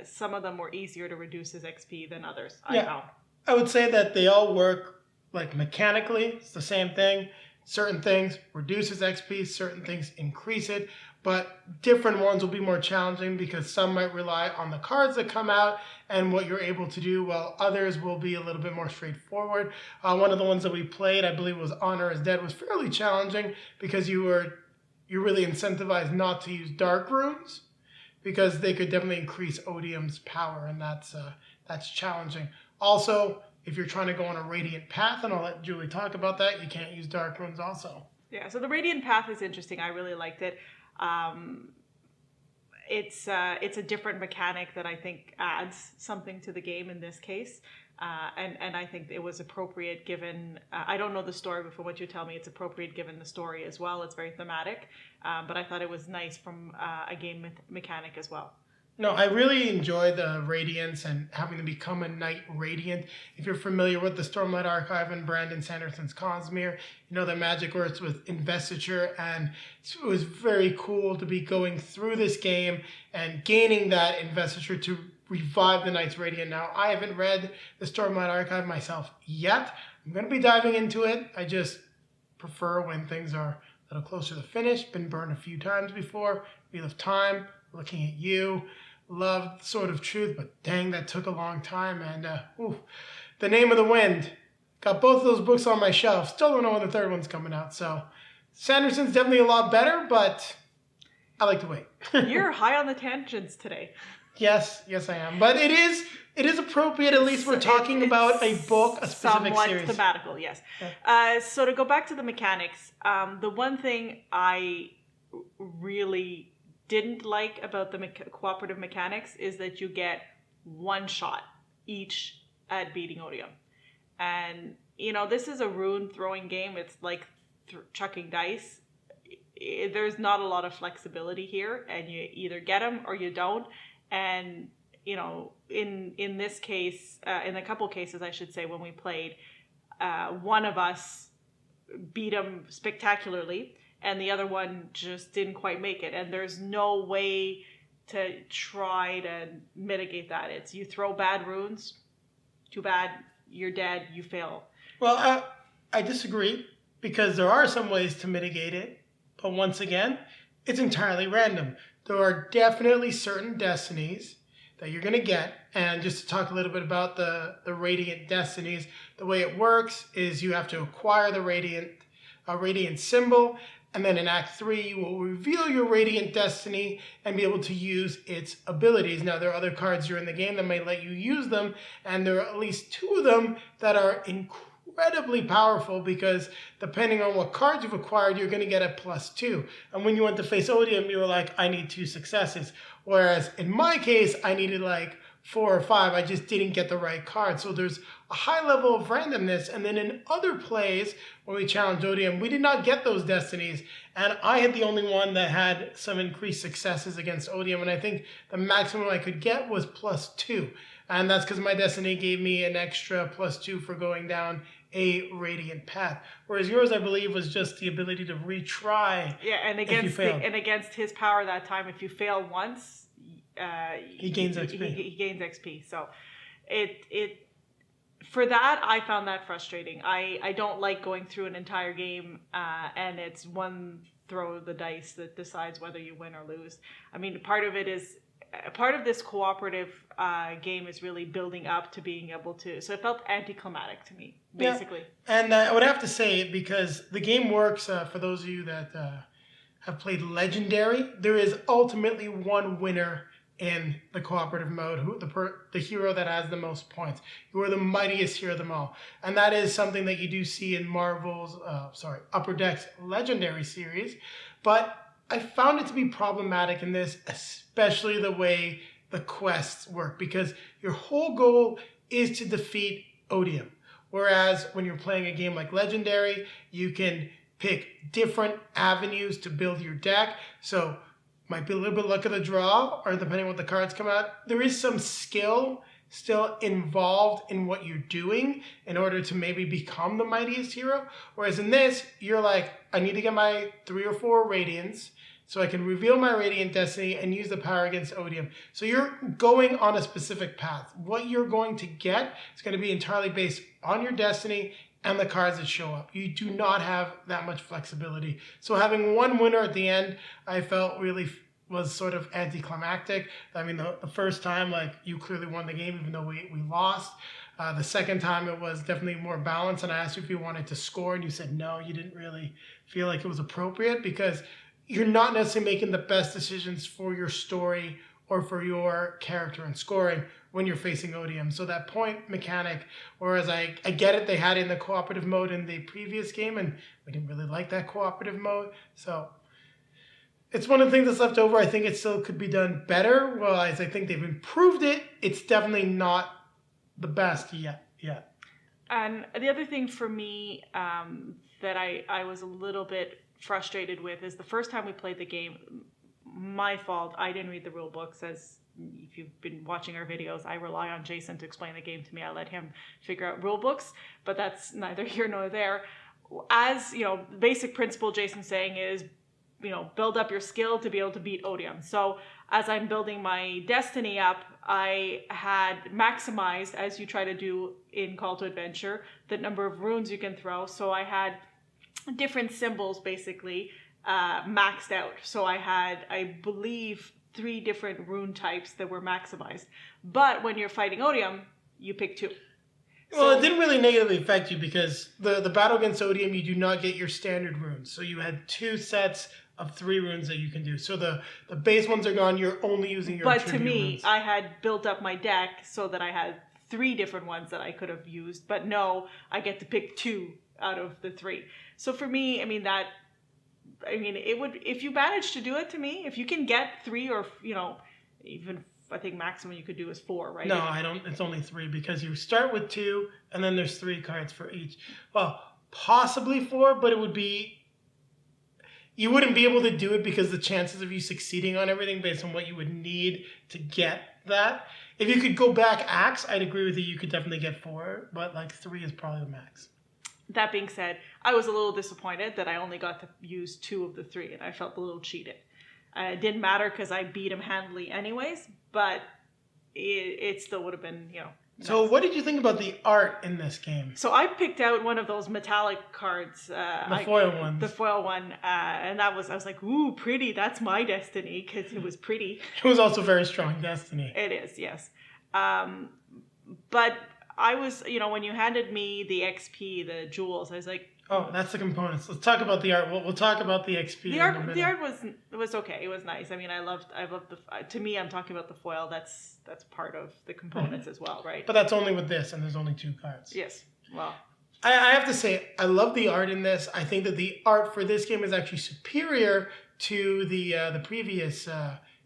Speaker 2: some of them were easier to reduce as XP than others. I found.
Speaker 1: I would say that they all work like mechanically. It's the same thing. Certain things reduces XP, certain things increase it, but different ones will be more challenging because some might rely on the cards that come out and what you're able to do, while others will be a little bit more straightforward. One of the ones that we played, I believe, was Honor is Dead, was fairly challenging because you're really incentivized not to use dark runes because they could definitely increase Odium's power, and that's challenging. Also, if you're trying to go on a Radiant Path, and I'll let Julie talk about that, you can't use dark runes also.
Speaker 2: Yeah, so the Radiant Path is interesting. I really liked it. It's a different mechanic that I think adds something to the game in this case, and I think it was appropriate given. I don't know the story, but from what you tell me, it's appropriate given the story as well. It's very thematic, but I thought it was nice from a game mechanic as well.
Speaker 1: No, I really enjoy the Radiance and having to become a Knight Radiant. If you're familiar with the Stormlight Archive and Brandon Sanderson's Cosmere, you know the magic works with investiture, and it was very cool to be going through this game and gaining that investiture to revive the Knights Radiant. Now, I haven't read the Stormlight Archive myself yet. I'm going to be diving into it. I just prefer when things are a little closer to the finish. Been burned a few times before. Wheel of Time, looking at you. Loved Sword of Truth, but dang, that took a long time. And The Name of the Wind. Got both of those books on my shelf. Still don't know when the third one's coming out. So Sanderson's definitely a lot better, but I like to wait.
Speaker 2: You're high on the tangents today.
Speaker 1: Yes, I am. But it is appropriate. At least we're talking about a book, a specific series.
Speaker 2: Somewhat thematical, yes.
Speaker 1: Yeah.
Speaker 2: So to go back to the mechanics, the one thing I really didn't like about the cooperative mechanics is that you get one shot each at beating Odium. And, this is a rune throwing game. It's like chucking dice. There's not a lot of flexibility here, and you either get them or you don't. And, in this case, in a couple cases, I should say, when we played, one of us beat him spectacularly, and the other one just didn't quite make it. And there's no way to try to mitigate that. It's you throw bad runes, too bad, you're dead, you fail.
Speaker 1: Well, I disagree, because there are some ways to mitigate it. But once again, it's entirely random. There are definitely certain destinies that you're going to get. And just to talk a little bit about the Radiant destinies, the way it works is you have to acquire the Radiant symbol. And then in Act 3, you will reveal your Radiant Destiny and be able to use its abilities. Now, there are other cards during the game that may let you use them, and there are at least 2 of them that are incredibly powerful because depending on what cards you've acquired, you're going to get a +2. And when you went to face Odium, you were like, I need 2 successes. Whereas in my case, I needed like 4 or 5. I just didn't get the right card. So there's a high level of randomness. And then in other plays, when we challenged Odium, we did not get those destinies. And I had the only one that had some increased successes against Odium. And I think the maximum I could get was +2. And that's because my destiny gave me an extra +2 for going down a Radiant Path. Whereas yours, I believe, was just the ability to retry.
Speaker 2: Yeah, and against his power that time, if you fail once,
Speaker 1: he gains XP.
Speaker 2: He gains XP. So for that, I found that frustrating. I don't like going through an entire game and it's one throw of the dice that decides whether you win or lose. I mean, part of it is part of this cooperative game is really building up to being able to. So it felt anticlimactic to me, basically.
Speaker 1: Yeah. And I would have to say, because the game works, for those of you that have played Legendary, there is ultimately one winner in the cooperative mode, the hero that has the most points. You are the mightiest hero of them all. And that is something that you do see in Marvel's, Upper Deck's Legendary series. But I found it to be problematic in this, especially the way the quests work, because your whole goal is to defeat Odium. Whereas when you're playing a game like Legendary, you can pick different avenues to build your deck. So might be a little bit luck of the draw, or depending on what the cards come out. There is some skill still involved in what you're doing in order to maybe become the mightiest hero. Whereas in this, you're like, I need to get my 3 or 4 Radiants so I can reveal my Radiant Destiny and use the power against Odium. So you're going on a specific path. What you're going to get is going to be entirely based on your Destiny and the cards that show up. You do not have that much flexibility. So having one winner at the end, I felt really was sort of anticlimactic. I mean, the first time, like, you clearly won the game, even though we lost. The second time, it was definitely more balanced, and I asked you if you wanted to score, and you said no, you didn't really feel like it was appropriate, because you're not necessarily making the best decisions for your story or for your character in scoring when you're facing Odium. So that point mechanic, whereas I get it, they had it in the cooperative mode in the previous game, and we didn't really like that cooperative mode. So it's one of the things that's left over. I think it still could be done better. Well, as I think they've improved it, it's definitely not the best yet.
Speaker 2: And the other thing for me that I was a little bit frustrated with is the first time we played the game, my fault, I didn't read the rule books. As if you've been watching our videos, I rely on Jason to explain the game to me. I let him figure out rule books, but that's neither here nor there. As you know, the basic principle Jason's saying is, build up your skill to be able to beat Odium. So as I'm building my Destiny up, I had maximized, as you try to do in Call to Adventure, the number of runes you can throw. So I had different symbols basically maxed out. So I had, I believe, 3 different rune types that were maximized. But when you're fighting Odium, you pick 2.
Speaker 1: Well, it didn't really negatively affect you, because the battle against Odium, you do not get your standard runes. So you had 2 sets of 3 runes that you can do. So the base ones are gone. You're only using your
Speaker 2: But to me,
Speaker 1: runes.
Speaker 2: I had built up my deck so that I had 3 different ones that I could have used. But no, I get to pick 2 out of the 3. So for me, it would, if you manage to do it, to me, if you can get 3 or, even I think maximum you could do is 4, right?
Speaker 1: No, I don't. It's only 3, because you start with 2 and then there's 3 cards for each. Well, possibly 4, but you wouldn't be able to do it, because the chances of you succeeding on everything based on what you would need to get that. If you could go back Axe, I'd agree with you. You could definitely get 4, but 3 is probably the max.
Speaker 2: That being said, I was a little disappointed that I only got to use 2 of the 3, and I felt a little cheated. It didn't matter because I beat him handily anyways, but it still would have been, nice.
Speaker 1: So what did you think about the art in this game?
Speaker 2: So I picked out one of those metallic cards.
Speaker 1: The foil ones.
Speaker 2: The foil one. And I was like, ooh, pretty. That's my Destiny, because it was pretty.
Speaker 1: It was also very strong Destiny.
Speaker 2: It is, yes. But I was, when you handed me the XP, the jewels, I was like,
Speaker 1: oh, that's the components. Let's talk about the art. We'll talk about the XP.
Speaker 2: The art was okay. It was nice. I mean, I loved to me, I'm talking about the foil. That's part of the components as well, right?
Speaker 1: But that's only with this, and there's only 2 cards.
Speaker 2: Yes. Well,
Speaker 1: I have to say, I love the art in this. I think that the art for this game is actually superior to the previous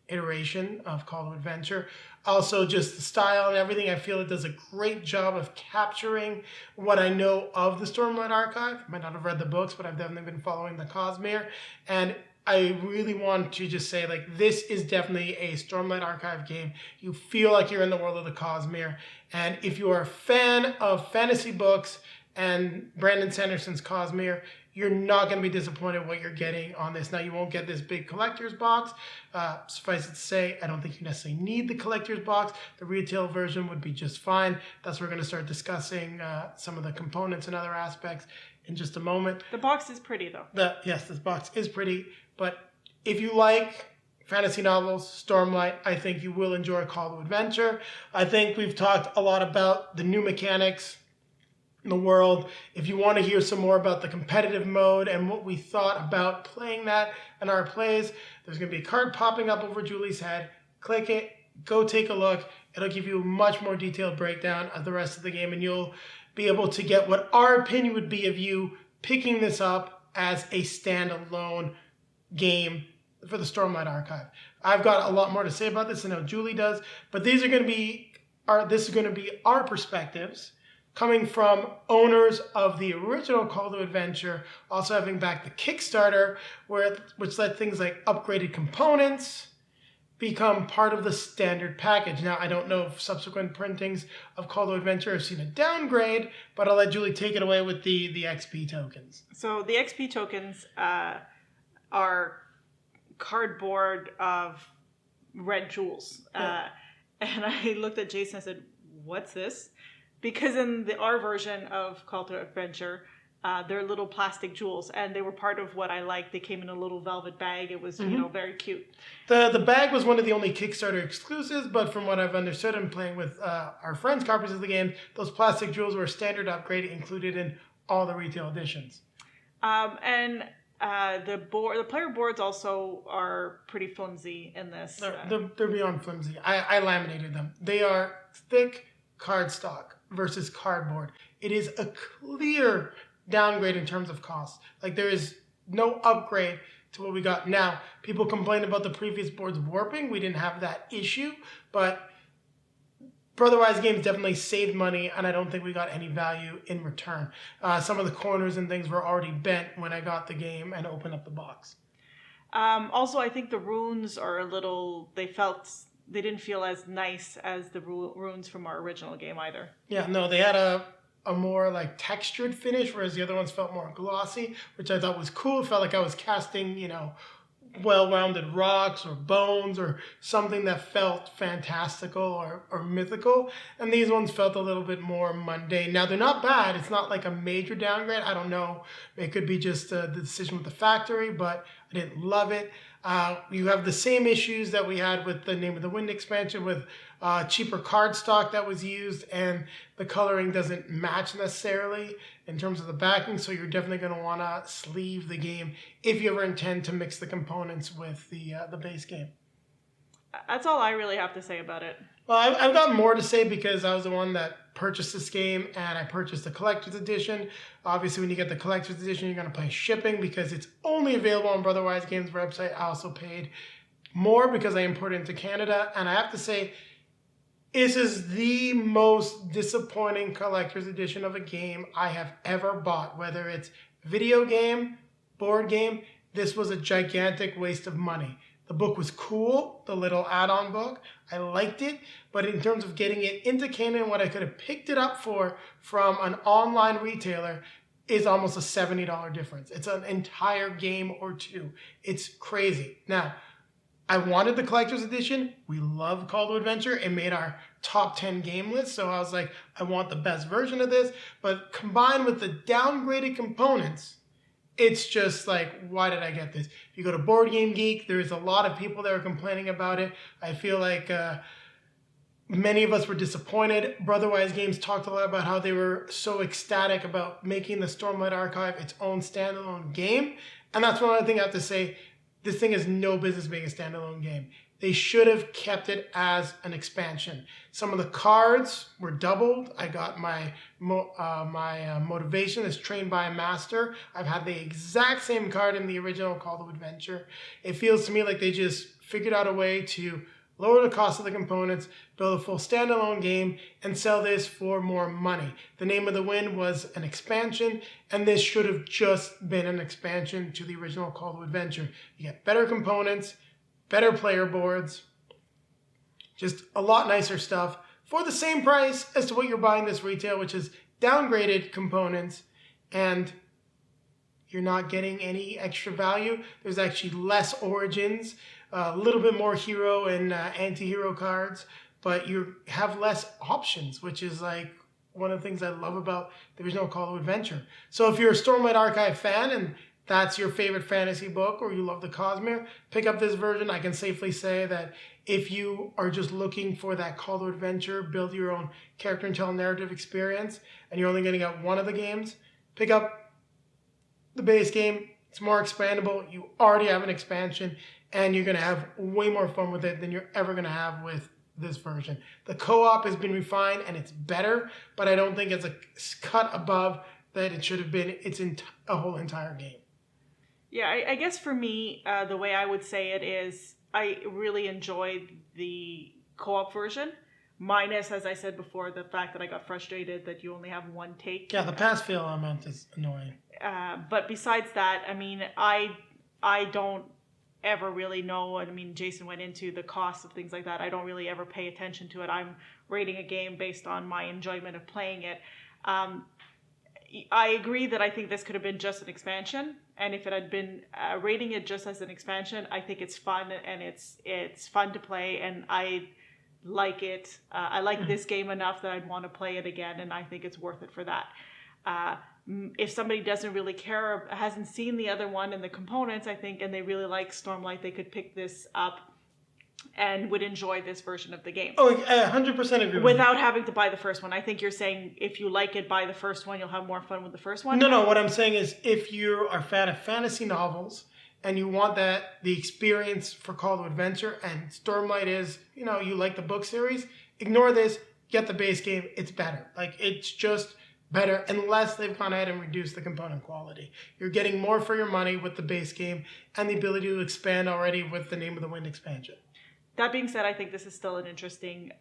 Speaker 1: iteration of Call to Adventure. Also, just the style and everything, I feel it does a great job of capturing what I know of the Stormlight Archive. I might not have read the books, but I've definitely been following the Cosmere. And I really want to just say, this is definitely a Stormlight Archive game. You feel like you're in the world of the Cosmere. And if you are a fan of fantasy books and Brandon Sanderson's Cosmere, you're not going to be disappointed what you're getting on this. Now, you won't get this big collector's box. Suffice it to say, I don't think you necessarily need the collector's box. The retail version would be just fine. That's where we're going to start discussing some of the components and other aspects in just a moment.
Speaker 2: The box is pretty, though.
Speaker 1: Yes, this box is pretty. But if you like fantasy novels, Stormlight, I think you will enjoy Call to Adventure. I think we've talked a lot about the new mechanics in the world. If you want to hear some more about the competitive mode and what we thought about playing that in our plays, there's going to be a card popping up over Julie's head. Click it, go take a look. It'll give you a much more detailed breakdown of the rest of the game, and you'll be able to get what our opinion would be of you picking this up as a standalone game for the Stormlight Archive. I've got a lot more to say about this. I know Julie does, but this is going to be our perspectives coming from owners of the original Call to Adventure, also having back the Kickstarter, which let things like upgraded components become part of the standard package. Now, I don't know if subsequent printings of Call to Adventure have seen a downgrade, but I'll let Julie take it away with the XP tokens.
Speaker 2: So the XP tokens are cardboard of red jewels. And I looked at Jason and said, what's this? Because in our version of Call to Adventure, they're little plastic jewels, and they were part of what I liked. They came in a little velvet bag. It was, very cute.
Speaker 1: The bag was one of the only Kickstarter exclusives, but from what I've understood and playing with our friends, copies of the game, those plastic jewels were a standard upgrade included in all the retail editions.
Speaker 2: And the player boards also are pretty flimsy in this.
Speaker 1: They're beyond flimsy. I laminated them. They are thick cardstock versus cardboard. It is a clear downgrade in terms of cost. Like, there is no upgrade to what we got now. People complain about the previous boards warping. We didn't have that issue, but Brotherwise Games definitely saved money, and I don't think we got any value in return. Some of the corners and things were already bent when I got the game and opened up the box.
Speaker 2: Also, I think the runes are they didn't feel as nice as the runes from our original game either.
Speaker 1: Yeah, no, they had a more like textured finish, whereas the other ones felt more glossy, which I thought was cool. It felt like I was casting, well-rounded rocks or bones or something that felt fantastical or mythical. And these ones felt a little bit more mundane. Now, they're not bad. It's not like a major downgrade. I don't know. It could be just the decision with the factory, but I didn't love it. You have the same issues that we had with the Name of the Wind expansion with cheaper cardstock that was used, and the coloring doesn't match necessarily in terms of the backing, so you're definitely going to want to sleeve the game if you ever intend to mix the components with the base game.
Speaker 2: That's all I really have to say about it.
Speaker 1: Well, I've got more to say because I was the one that purchased this game, and I purchased the collector's edition. Obviously, when you get the collector's edition, you're going to pay shipping because it's only available on Brotherwise Games' website. I also paid more because I imported into Canada, and I have to say, this is the most disappointing collector's edition of a game I have ever bought. Whether it's video game, board game, this was a gigantic waste of money. The book was cool, the little add-on book. I liked it, but in terms of getting it into Canada, what I could have picked it up for from an online retailer is almost a $70 difference. It's an entire game or two. It's crazy. Now, I wanted the collector's edition. We love Call to Adventure. It made our top 10 game list, so I was like, I want the best version of this. But combined with the downgraded components, it's just like, why did I get this? If you go to Board Game Geek, there's a lot of people that are complaining about it. I feel like many of us were disappointed. Brotherwise Games talked a lot about how they were so ecstatic about making the Stormlight Archive its own standalone game. And that's one other thing I have to say. This thing has no business being a standalone game. They should have kept it as an expansion. Some of the cards were doubled. I got my motivation as trained by a master. I've had the exact same card in the original Call to Adventure. It feels to me like they just figured out a way to lower the cost of the components, build a full standalone game, and sell this for more money. The Name of the Wind was an expansion, and this should have just been an expansion to the original Call to Adventure. You get better components, better player boards, just a lot nicer stuff for the same price as to what you're buying this retail, which is downgraded components, and you're not getting any extra value. There's actually less origins, a little bit more hero and anti-hero cards, but you have less options, which is like one of the things I love about the original Call to Adventure. So if you're a Stormlight Archive fan and that's your favorite fantasy book or you love the Cosmere, pick up this version. I can safely say that if you are just looking for that call to adventure, build your own character and tell narrative experience, and you're only going to get one of the games, pick up the base game. It's more expandable. You already have an expansion, and you're going to have way more fun with it than you're ever going to have with this version. The co-op has been refined, and it's better, but I don't think it's a cut above that it should have been. It's a whole entire game.
Speaker 2: Yeah, I guess for me, the way I would say it is I really enjoyed the co-op version, minus, as I said before, the fact that I got frustrated that you only have one take.
Speaker 1: Yeah, the pass-fail element is annoying.
Speaker 2: But besides that, I mean, I don't ever really know. I mean, Jason went into the cost of things like that. I don't really ever pay attention to it. I'm rating a game based on my enjoyment of playing it. I agree that I think this could have been just an expansion, and if it had been rating it just as an expansion, I think it's fun and it's fun to play, and I like it. I like this game enough that I'd want to play it again, and I think it's worth it for that. If somebody doesn't really care, hasn't seen the other one and the components, I think, and they really like Stormlight, they could pick this up and would enjoy this version of the game.
Speaker 1: Oh, I 100% agree with
Speaker 2: without having to buy the first one. I think you're saying if you like it, buy the first one, you'll have more fun with the first one.
Speaker 1: No, what I'm saying is if you are a fan of fantasy novels and you want the experience for Call to Adventure, and Stormlight is, you like the book series, ignore this, get the base game, it's better. Like, it's just better, unless they've gone ahead and reduced the component quality. You're getting more for your money with the base game and the ability to expand already with the Name of the Wind expansion.
Speaker 2: That being said, I think this is still an interesting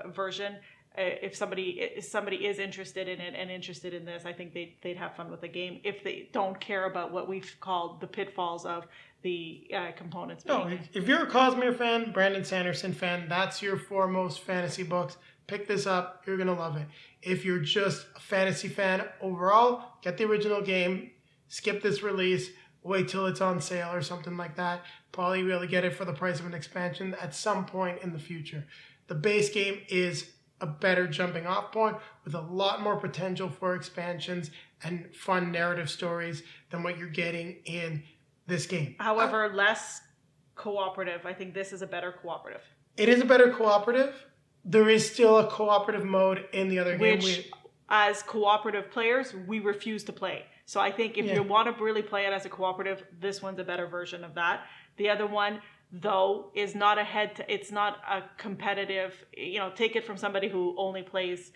Speaker 2: version. If somebody is interested in it and interested in this, I think they'd have fun with the game if they don't care about what we've called the pitfalls of the components.
Speaker 1: No, if you're a Cosmere fan, Brandon Sanderson fan, that's your foremost fantasy books. Pick this up. You're going to love it. If you're just a fantasy fan overall, get the original game. Skip this release. Wait till it's on sale or something like that. Probably really get it for the price of an expansion at some point in the future. The base game is a better jumping off point with a lot more potential for expansions and fun narrative stories than what you're getting in this game.
Speaker 2: However, less cooperative. I think this is a better cooperative.
Speaker 1: It is a better cooperative. There is still a cooperative mode in the other game.
Speaker 2: Which, as cooperative players, we refuse to play. So I think if you want to really play it as a cooperative, this one's a better version of that. The other one, though, is not it's not a competitive, take it from somebody who only plays,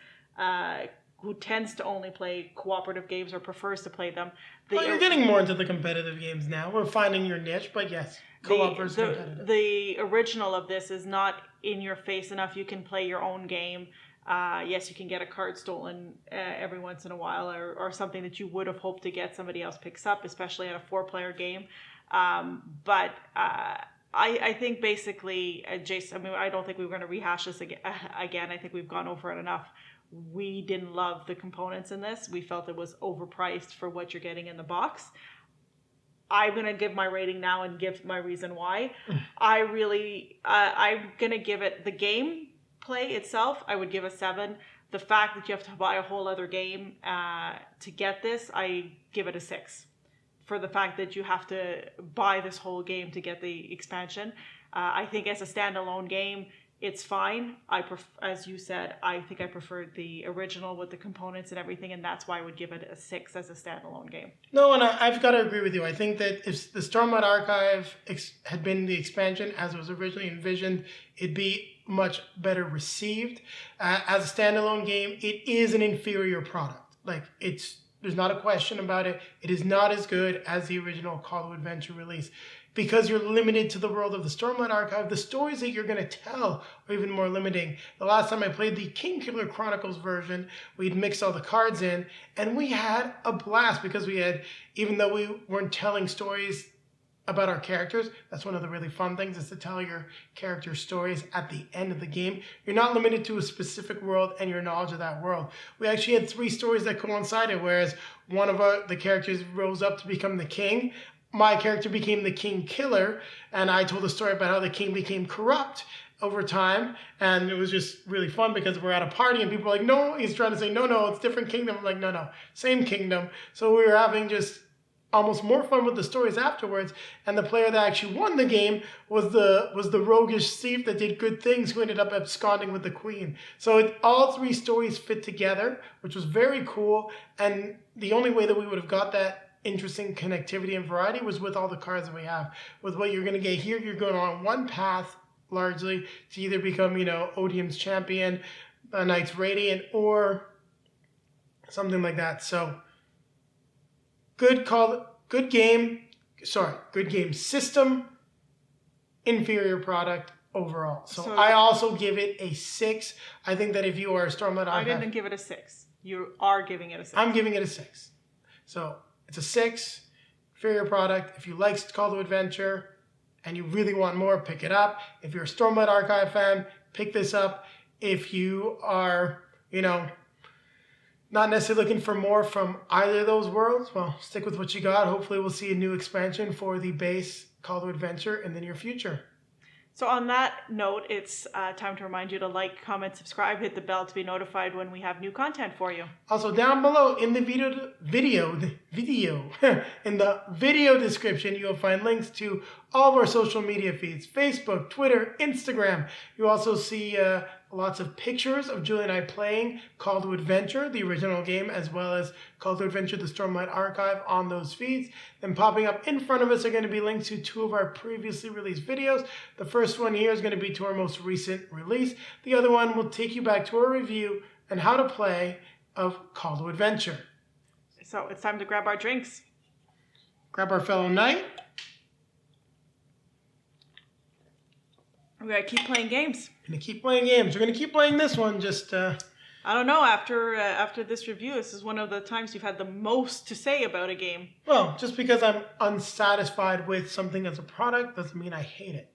Speaker 2: who tends to only play cooperative games or prefers to play them.
Speaker 1: You're getting more into the competitive games now. We're finding your niche, but yes, co-op versus competitive.
Speaker 2: The original of this is not in your face enough. You can play your own game. Yes, you can get a card stolen every once in a while, or something that you would have hoped to get somebody else picks up, especially at a 4-player game. But I think basically, Jason, I mean, I don't think we were going to rehash this again. I think we've gone over it enough. We didn't love the components in this. We felt it was overpriced for what you're getting in the box. I'm going to give my rating now and give my reason why. I'm going to give it the game play itself. I would give a 7. The fact that you have to buy a whole other game to get this, I give it a 6. For the fact that you have to buy this whole game to get the expansion. I think as a standalone game, it's fine. As you said, I think I preferred the original with the components and everything, and that's why I would give it a 6 as a standalone game.
Speaker 1: No, and I've got to agree with you. I think that if the Stormlight Archive had been the expansion as it was originally envisioned, it'd be much better received. As a standalone game, it is an inferior product. There's not a question about it. It is not as good as the original Call to Adventure release. Because you're limited to the world of the Stormlight Archive, the stories that you're going to tell are even more limiting. The last time I played the Kingkiller Chronicles version, we'd mixed all the cards in, and we had a blast because even though we weren't telling stories about our characters, that's one of the really fun things, is to tell your character stories at the end of the game. You're not limited to a specific world and your knowledge of that world. We actually had 3 stories that coincided, whereas one of the characters rose up to become the king. My character became the king killer, and I told a story about how the king became corrupt over time, and it was just really fun because we're at a party and people are like, no, he's trying to say, no, it's different kingdom. I'm like, no, same kingdom. So we were having just almost more fun with the stories afterwards. And the player that actually won the game was the roguish thief that did good things, who ended up absconding with the queen. So all three stories fit together, which was very cool. And the only way that we would have got that interesting connectivity and variety was with all the cards that we have. With what you're going to get here, you're going on one path largely to either become, Odium's champion, a Knight's Radiant, or something like that. So good game system, inferior product overall. So I also give it a 6. I think that if you are a Stormlight Archive,
Speaker 2: I didn't give it a 6. You are giving it a 6.
Speaker 1: I'm giving it a 6. So it's a 6, inferior product. If you like Call to Adventure and you really want more, pick it up. If you're a Stormlight Archive fan, pick this up. If you are, not necessarily looking for more from either of those worlds, well, stick with what you got. Hopefully we'll see a new expansion for the base Call to Adventure in the near future.
Speaker 2: So on that note, it's time to remind you to like, comment, subscribe, hit the bell to be notified when we have new content for you.
Speaker 1: Also, down below in the in the video description, you'll find links to all of our social media feeds: Facebook, Twitter, Instagram. You also see lots of pictures of Julie and I playing Call to Adventure, the original game, as well as Call to Adventure The Stormlight Archive on those feeds. Then popping up in front of us are going to be links to 2 of our previously released videos. The first one here is going to be to our most recent release. The other one will take you back to our review and how to play of Call to Adventure.
Speaker 2: So it's time to grab our drinks.
Speaker 1: Grab our fellow knight.
Speaker 2: We're going to keep playing games.
Speaker 1: We're going to keep playing games. We're going to keep playing this one.
Speaker 2: I don't know. After this review, this is one of the times you've had the most to say about a game.
Speaker 1: Well, just because I'm unsatisfied with something as a product doesn't mean I hate it.